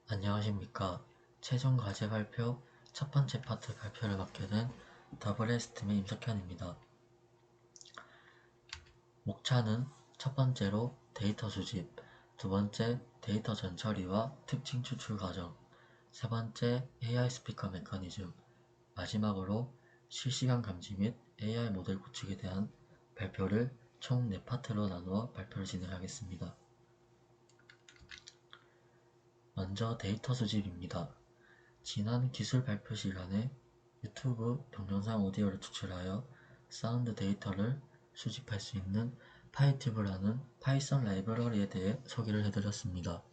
안녕하십니까. 최종 과제 발표 첫 번째 파트 발표를 맡게 된 WS팀의 임석현입니다. 목차는 첫 번째로 데이터 수집, 두 번째 데이터 전처리와 특징 추출 과정, 세 번째 AI 스피커 메커니즘, 마지막으로 실시간 감지 및 AI 모델 구축에 대한 발표를 총 4파트로 나누어 발표를 진행하겠습니다. 먼저 데이터 수집입니다. 지난 기술 발표 시간에 유튜브 동영상 오디오를 추출하여 사운드 데이터를 수집할 수 있는 파이튜브라는 파이썬 라이브러리에 대해 소개를 해드렸습니다.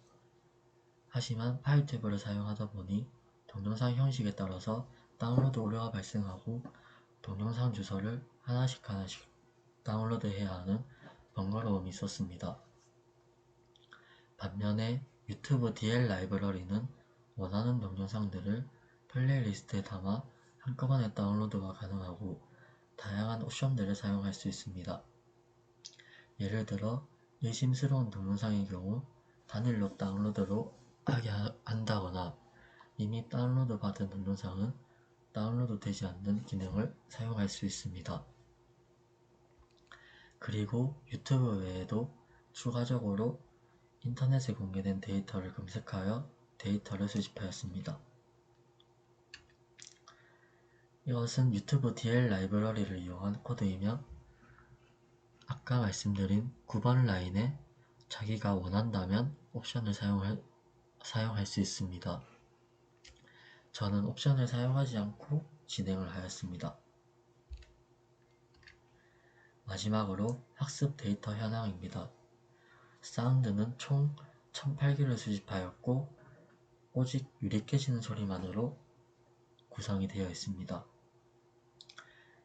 하지만 파이튜브를 사용하다 보니 동영상 형식에 따라서 다운로드 오류가 발생하고 동영상 주소를 하나씩 다운로드해야 하는 번거로움이 있었습니다. 반면에 유튜브 DL 라이브러리는 원하는 동영상들을 플레이리스트에 담아 한꺼번에 다운로드가 가능하고 다양한 옵션들을 사용할 수 있습니다. 예를 들어 의심스러운 동영상의 경우 단일로 다운로드로 하게 한다거나 이미 다운로드 받은 동영상은 다운로드 되지 않는 기능을 사용할 수 있습니다. 그리고 유튜브 외에도 추가적으로 인터넷에 공개된 데이터를 검색하여 데이터를 수집하였습니다. 이것은 유튜브 DL 라이브러리를 이용한 코드이며 아까 말씀드린 9번 라인에 자기가 원한다면 옵션을 사용할 수 있습니다. 저는 옵션을 사용하지 않고 진행을 하였습니다. 마지막으로 학습 데이터 현황입니다. 사운드는 총 1008개를 수집하였고 오직 유리 깨지는 소리만으로 구성이 되어 있습니다.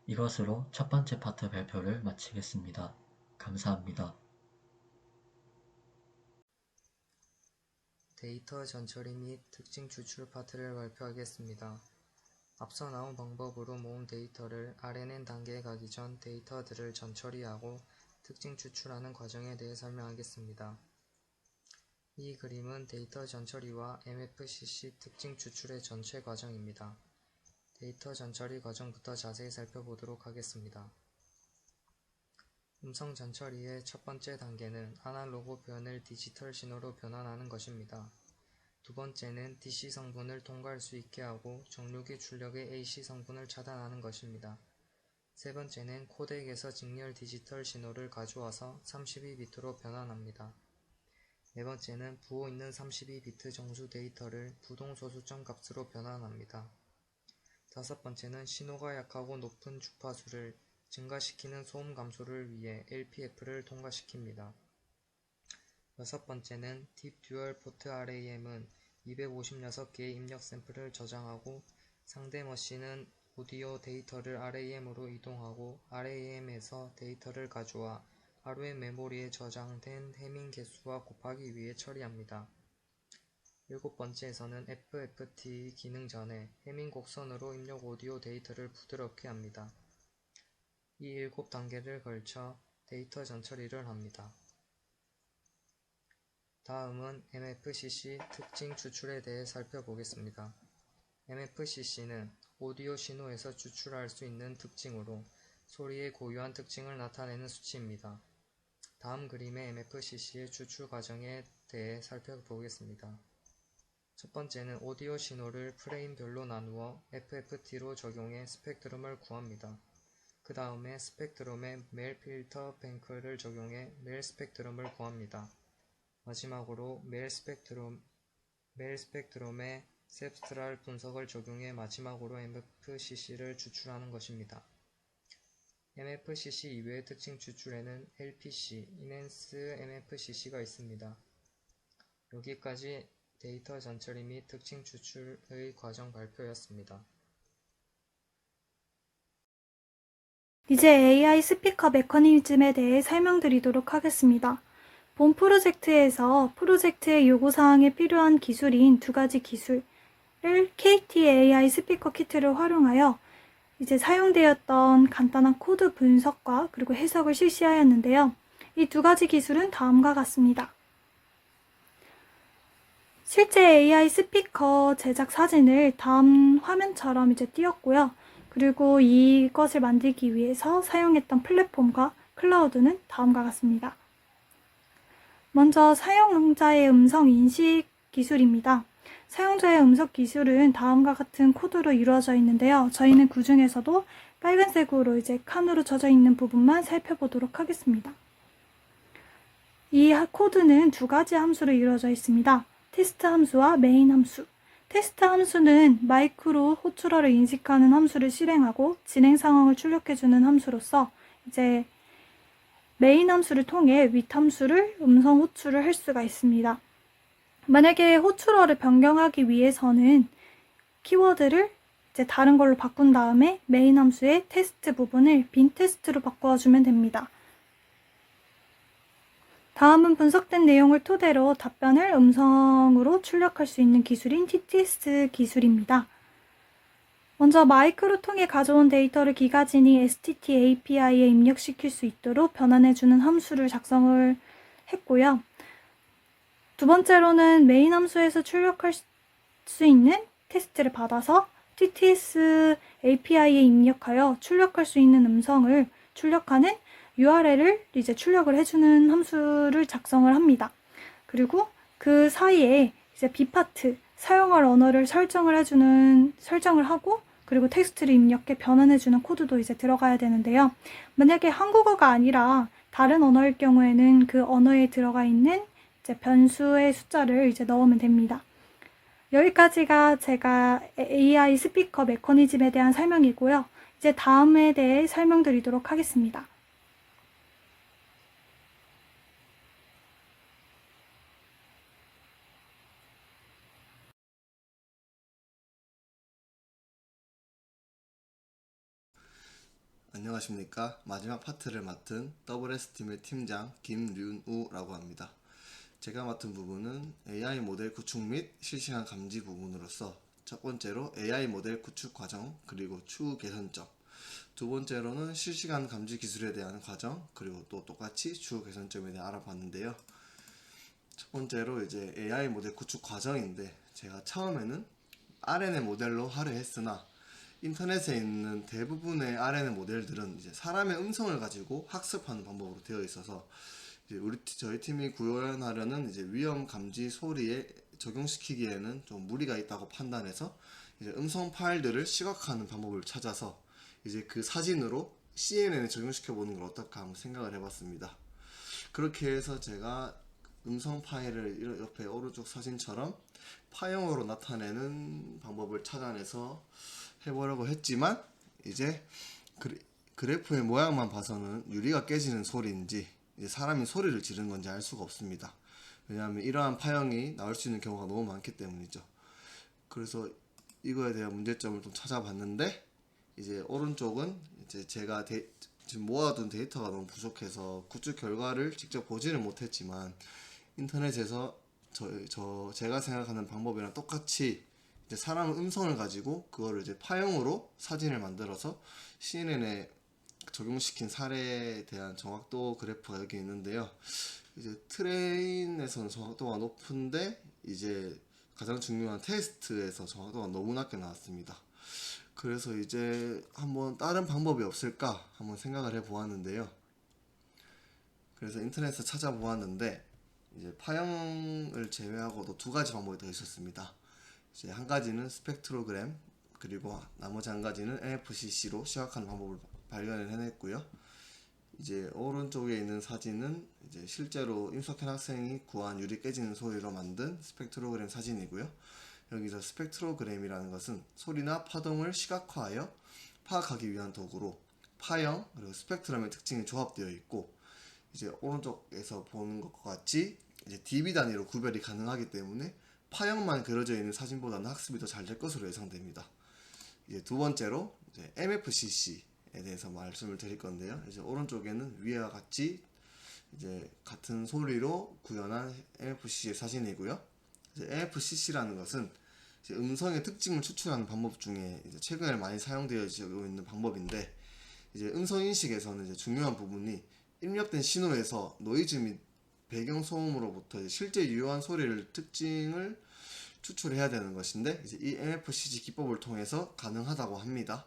이것으로 첫 번째 파트 발표를 마치겠습니다. 감사합니다. 데이터 전처리 및 특징 추출 파트를 발표하겠습니다. 앞서 나온 방법으로 모은 데이터를 RNN 단계에 가기 전 데이터들을 전처리하고 특징 추출하는 과정에 대해 설명하겠습니다. 이 그림은 데이터 전처리와 MFCC 특징 추출의 전체 과정입니다. 데이터 전처리 과정부터 자세히 살펴보도록 하겠습니다. 음성 전처리의 첫 번째 단계는 아날로그 변을 디지털 신호로 변환하는 것입니다. 두 번째는 DC 성분을 통과할 수 있게 하고 정류기 출력의 AC 성분을 차단하는 것입니다. 세 번째는 코덱에서 직렬 디지털 신호를 가져와서 32비트로 변환합니다. 네 번째는 부호 있는 32비트 정수 데이터를 부동 소수점 값으로 변환합니다. 다섯 번째는 신호가 약하고 높은 주파수를 증가시키는 소음 감소를 위해 LPF를 통과시킵니다. 여섯 번째는 딥 듀얼 포트 RAM은 256개의 입력 샘플을 저장하고 상대 머신은 오디오 데이터를 RAM으로 이동하고 RAM에서 데이터를 가져와 RM 메모리에 저장된 해밍 개수와 곱하기 위해 처리합니다. 일곱 번째에서는 FFT 기능 전에 해밍 곡선으로 입력 오디오 데이터를 부드럽게 합니다. 이 7단계를 걸쳐 데이터 전처리를 합니다. 다음은 MFCC 특징 추출에 대해 살펴보겠습니다. MFCC는 오디오 신호에서 추출할 수 있는 특징으로 소리의 고유한 특징을 나타내는 수치입니다. 다음 그림의 MFCC의 추출 과정에 대해 살펴보겠습니다. 첫 번째는 오디오 신호를 프레임별로 나누어 FFT로 적용해 스펙트럼을 구합니다. 그 다음에 스펙트럼에 멜 필터 뱅크를 적용해 멜 스펙트럼을 구합니다. 마지막으로 멜 스펙트럼에 셉스트랄 분석을 적용해 마지막으로 MFCC를 추출하는 것입니다. MFCC 이외의 특징 추출에는 LPC, Enhance MFCC가 있습니다. 여기까지 데이터 전처리 및 특징 추출의 과정 발표였습니다. 이제 AI 스피커 메커니즘에 대해 설명드리도록 하겠습니다. 본 프로젝트에서 프로젝트의 요구사항에 필요한 기술인 2가지 기술을 KT AI 스피커 키트를 활용하여 이제 사용되었던 간단한 코드 분석과 그리고 해석을 실시하였는데요. 이 2가지 기술은 다음과 같습니다. 실제 AI 스피커 제작 사진을 다음 화면처럼 이제 띄웠고요. 그리고 이것을 만들기 위해서 사용했던 플랫폼과 클라우드는 다음과 같습니다. 먼저 사용자의 음성 인식 기술입니다. 사용자의 음성 기술은 다음과 같은 코드로 이루어져 있는데요. 저희는 그 중에서도 빨간색으로 이제 칸으로 쳐져 있는 부분만 살펴보도록 하겠습니다. 이 코드는 두 가지 함수로 이루어져 있습니다. 테스트 함수와 메인 함수. 테스트 함수는 마이크로 호출어를 인식하는 함수를 실행하고 진행 상황을 출력해주는 함수로서 이제 메인 함수를 통해 윗 함수를 음성 호출을 할 수가 있습니다. 만약에 호출어를 변경하기 위해서는 키워드를 이제 다른 걸로 바꾼 다음에 메인 함수의 테스트 부분을 빈 테스트로 바꿔주면 됩니다. 다음은 분석된 내용을 토대로 답변을 음성으로 출력할 수 있는 기술인 TTS 기술입니다. 먼저 마이크로 통해 가져온 데이터를 기가진이 STT API에 입력시킬 수 있도록 변환해주는 함수를 작성을 했고요. 두 번째로는 메인 함수에서 출력할 수 있는 테스트를 받아서 TTS API에 입력하여 출력할 수 있는 음성을 출력하는 URL을 이제 출력을 해주는 함수를 작성을 합니다. 그리고 그 사이에 이제 B파트, 사용할 언어를 설정을 하고 그리고 텍스트를 입력해 변환해주는 코드도 이제 들어가야 되는데요. 만약에 한국어가 아니라 다른 언어일 경우에는 그 언어에 들어가 있는 이제 변수의 숫자를 이제 넣으면 됩니다. 여기까지가 제가 AI 스피커 메커니즘에 대한 설명이고요. 이제 다음에 대해 설명드리도록 하겠습니다. 안녕하십니까. 마지막 파트를 맡은 WS팀의 팀장 김륜우라고 합니다. 제가 맡은 부분은 AI 모델 구축 및 실시간 감지 부분으로서 첫 번째로 AI 모델 구축 과정 그리고 추후 개선점, 두 번째로는 실시간 감지 기술에 대한 과정 그리고 또 똑같이 추후 개선점에 대해 알아봤는데요. 첫 번째로 이제 AI 모델 구축 과정인데 제가 처음에는 RNN 모델로 하려 했으나 인터넷에 있는 대부분의 RNN 모델들은 이제 사람의 음성을 가지고 학습하는 방법으로 되어 있어서 이제 저희 팀이 구현하려는 이제 위험 감지 소리에 적용시키기에는 좀 무리가 있다고 판단해서 이제 음성 파일들을 시각화하는 방법을 찾아서 이제 그 사진으로 CNN에 적용시켜 보는 걸 어떨까 한번 생각을 해봤습니다. 그렇게 해서 제가 음성 파일을 옆에 오른쪽 사진처럼 파형으로 나타내는 방법을 찾아내서 해보려고 했지만 이제 그래프의 모양만 봐서는 유리가 깨지는 소리인지 이제 사람이 소리를 지르는 건지 알 수가 없습니다. 왜냐하면 이러한 파형이 나올 수 있는 경우가 너무 많기 때문이죠. 그래서 이거에 대한 문제점을 좀 찾아봤는데 이제 오른쪽은 이제 제가 지금 모아둔 데이터가 너무 부족해서 구축 결과를 직접 보지는 못했지만 인터넷에서 제가 생각하는 방법이랑 똑같이 이제 사람 음성을 가지고 그거를 이제 파형으로 사진을 만들어서 CNN에 적용시킨 사례에 대한 정확도 그래프가 여기 있는데요. 이제 트레인에서는 정확도가 높은데 이제 가장 중요한 테스트에서 정확도가 너무 낮게 나왔습니다. 그래서 이제 한번 다른 방법이 없을까 한번 생각을 해 보았는데요. 그래서 인터넷에서 찾아보았는데 이제 파형을 제외하고도 두 가지 방법이 더 있었습니다. 이제 한 가지는 스펙트로그램 그리고 나머지 한 가지는 NFCC로 시각하는 방법을 발견을 해냈고요. 이제 오른쪽에 있는 사진은 이제 실제로 임석현 학생이 구한 유리 깨지는 소리로 만든 스펙트로그램 사진이고요. 여기서 스펙트로그램이라는 것은 소리나 파동을 시각화하여 파악하기 위한 도구로 파형 그리고 스펙트럼의 특징이 조합되어 있고 이제 오른쪽에서 보는 것과 같이 이제 dB 단위로 구별이 가능하기 때문에 파형만 그려져 있는 사진보다는 학습이 더 잘 될 것으로 예상됩니다. 이제 두 번째로 이제 MFCC에 대해서 말씀을 드릴 건데요. 이제 오른쪽에는 위와 같이 이제 같은 소리로 구현한 MFCC의 사진이고요. 이제 MFCC라는 것은 이제 음성의 특징을 추출하는 방법 중에 이제 최근에 많이 사용되어지고 있는 방법인데 이제 음성 인식에서는 이제 중요한 부분이 입력된 신호에서 노이즈 및 배경 소음으로부터 실제 유효한 소리를 특징을 추출해야 되는 것인데 이제 이 MFCG 기법을 통해서 가능하다고 합니다.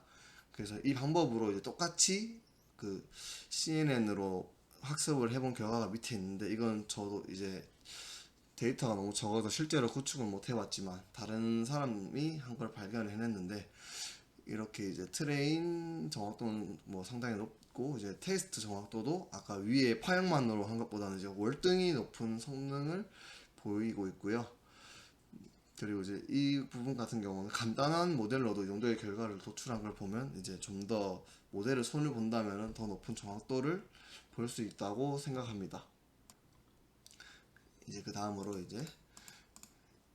그래서 이 방법으로 이제 똑같이 그 CNN으로 학습을 해본 결과가 밑에 있는데, 이건 저도 이제 데이터가 너무 적어서 실제로 구축은 못 해봤지만 다른 사람이 한 걸 발견해냈는데, 이렇게 이제 트레인 정확도는 뭐 상당히 높고 이제 테스트 정확도도 아까 위에 파형만으로 한 것보다는 이제 월등히 높은 성능을 보이고 있고요. 그리고 이제 이 부분 같은 경우는 간단한 모델로도 이 정도의 결과를 도출한 걸 보면 이제 좀 더 모델을 손을 본다면 더 높은 정확도를 볼 수 있다고 생각합니다. 이제 그 다음으로 이제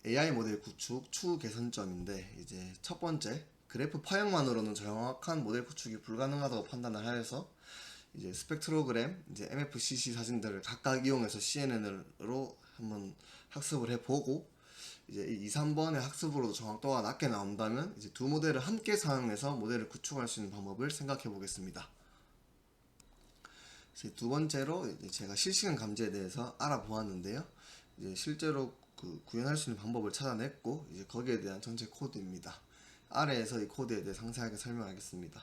AI 모델 구축 추후 개선점인데, 이제 첫 번째, 그래프 파형만으로는 정확한 모델 구축이 불가능하다고 판단을 하여서 이제 스펙트로그램, 이제 MFCC 사진들을 각각 이용해서 CNN으로 한번 학습을 해보고, 이제 이 2, 3번의 학습으로도 정확도가 낮게 나온다면 이제 두 모델을 함께 사용해서 모델을 구축할 수 있는 방법을 생각해 보겠습니다. 두 번째로 이제 제가 실시간 감지에 대해서 알아보았는데요. 이제 실제로 구현할 수 있는 방법을 찾아냈고, 이제 거기에 대한 전체 코드입니다. 아래에서 이 코드에 대해 상세하게 설명하겠습니다.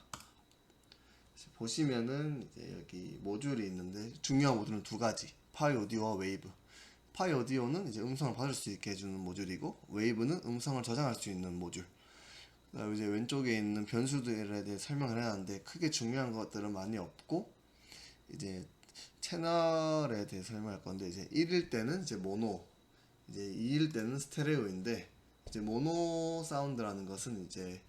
보시면은 이제 여기 모듈이 있는데, 중요한 모듈은 두 가지, 파이 오디오와 웨이브. 파이 오디오는 이제 음성을 받을 수 있게 해주는 모듈이고, 웨이브는 음성을 저장할 수 있는 모듈. 그다음에 이제 왼쪽에 있는 변수들에 대해 설명을 해놨는데, 크게 중요한 것들은 많이 없고, 이제 채널에 대해 설명할 건데, 이제 1일 때는 이제 모노, 이제 2일 때는 스테레오인데, 이제 모노 사운드라는 것은 이제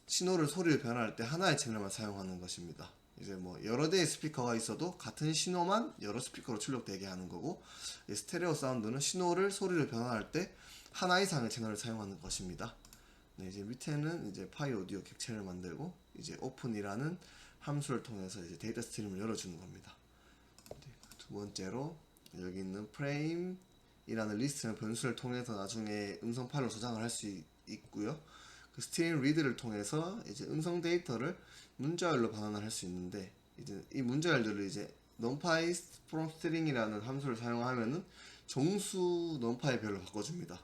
소리를 변화할 때 하나의 채널만 사용하는 것입니다. 이제 뭐 여러 대의 스피커가 있어도 같은 신호만 여러 스피커로 출력되게 하는 거고, 스테레오 사운드는 소리를 변환할 때 하나 이상의 채널을 사용하는 것입니다. 네, 이제 밑에는 이제 파이 오디오 객체를 만들고, 이제 오픈이라는 함수를 통해서 이제 데이터 스트림을 열어주는 겁니다. 두 번째로 여기 있는 프레임이라는 리스트는 변수를 통해서 나중에 음성 파일로 저장을 할 수 있고요. 그 스트림 리드를 통해서 이제 음성 데이터를 문자열로 반환을 할 수 있는데, 이제 이 문자열들을 이제 numpy from string이라는 함수를 사용하면은 정수 numpy 별로 바꿔줍니다.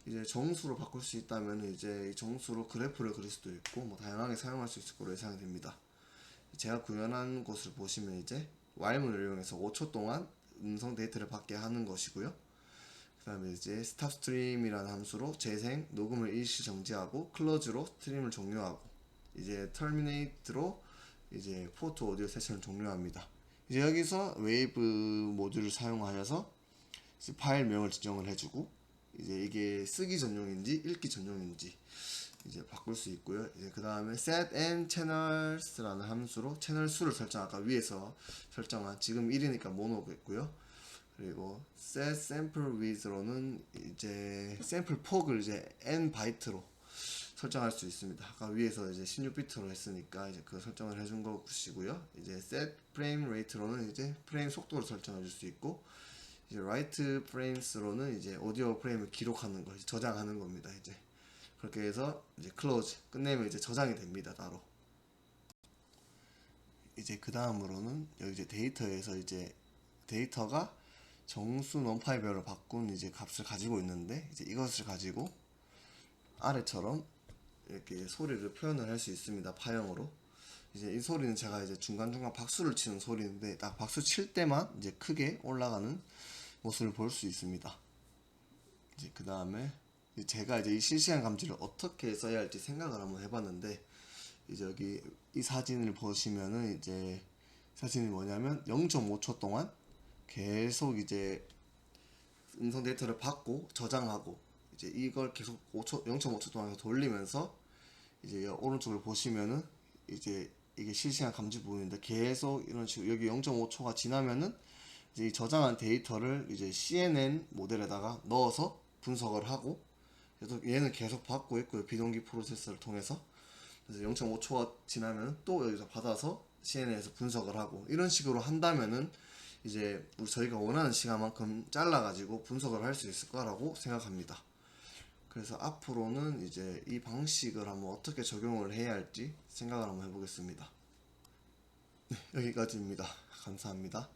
이제 정수로 바꿀 수 있다면 이제 이 정수로 그래프를 그릴 수도 있고 뭐 다양하게 사용할 수 있을 거로 예상이 됩니다. 제가 구현한 곳을 보시면 이제 while문을 이용해서 5초 동안 음성 데이터를 받게 하는 것이고요. 그 다음에 이제 stop stream이라는 함수로 재생, 녹음을 일시 정지하고, close로 스트림을 종료하고, 이제 terminate로 이제 포트 오디오 세션을 종료합니다. 이제 여기서 웨이브 모듈을 사용하여서 이제 파일명을 지정을 해주고, 이제 이게 쓰기 전용인지 읽기 전용인지 이제 바꿀 수 있고요. 이제 그 다음에 set and channels라는 함수로 채널 수를 아까 위에서 설정한, 지금 1이니까 모노겠고요. 그리고 set sample width로는 이제 샘플 폭을 이제 n 바이트로 설정할 수 있습니다. 아까 위에서 이제 16비트로 했으니까 이제 그 설정을 해준 것이고요. 이제 set frame rate로는 이제 프레임 속도를 설정해 줄 수 있고, 이제 write frames로는 이제 오디오 프레임을 기록하는 거, 저장하는 겁니다. 이제 그렇게 해서 이제 close 끝내면 이제 저장이 됩니다. 따로. 이제 그 다음으로는 여기 이제 데이터에서 이제 데이터가 정수 numpy별로 바꾼 이제 값을 가지고 있는데, 이제 이것을 가지고 아래처럼 이렇게 소리를 표현을 할 수 있습니다. 파형으로. 이제 이 소리는 제가 이제 중간중간 박수를 치는 소리인데, 딱 박수 칠 때만 이제 크게 올라가는 모습을 볼 수 있습니다. 이제 그 다음에 제가 이제 이 실시간 감지를 어떻게 써야 할지 생각을 한번 해봤는데, 이제 여기 이 사진을 보시면은 이제 사진이 뭐냐면 0.5초 동안 계속 이제 음성 데이터를 받고 저장하고, 이제 이걸 계속 0.5초 동안 돌리면서, 이제 오른쪽을 보시면은 이제 이게 실시간 감지 부분인데, 계속 이런 식으로 여기 0.5초가 지나면은 이제 이 저장한 데이터를 이제 CNN 모델에다가 넣어서 분석을 하고, 그래서 얘는 계속 받고 있고요. 비동기 프로세서를 통해서. 그래서 0.5초가 지나면 또 여기서 받아서 CNN에서 분석을 하고, 이런 식으로 한다면은 이제 저희가 원하는 시간만큼 잘라가지고 분석을 할 수 있을 거라고 생각합니다. 그래서 앞으로는 이제 이 방식을 한번 어떻게 적용을 해야 할지 생각을 한번 해보겠습니다. 네, 여기까지입니다. 감사합니다.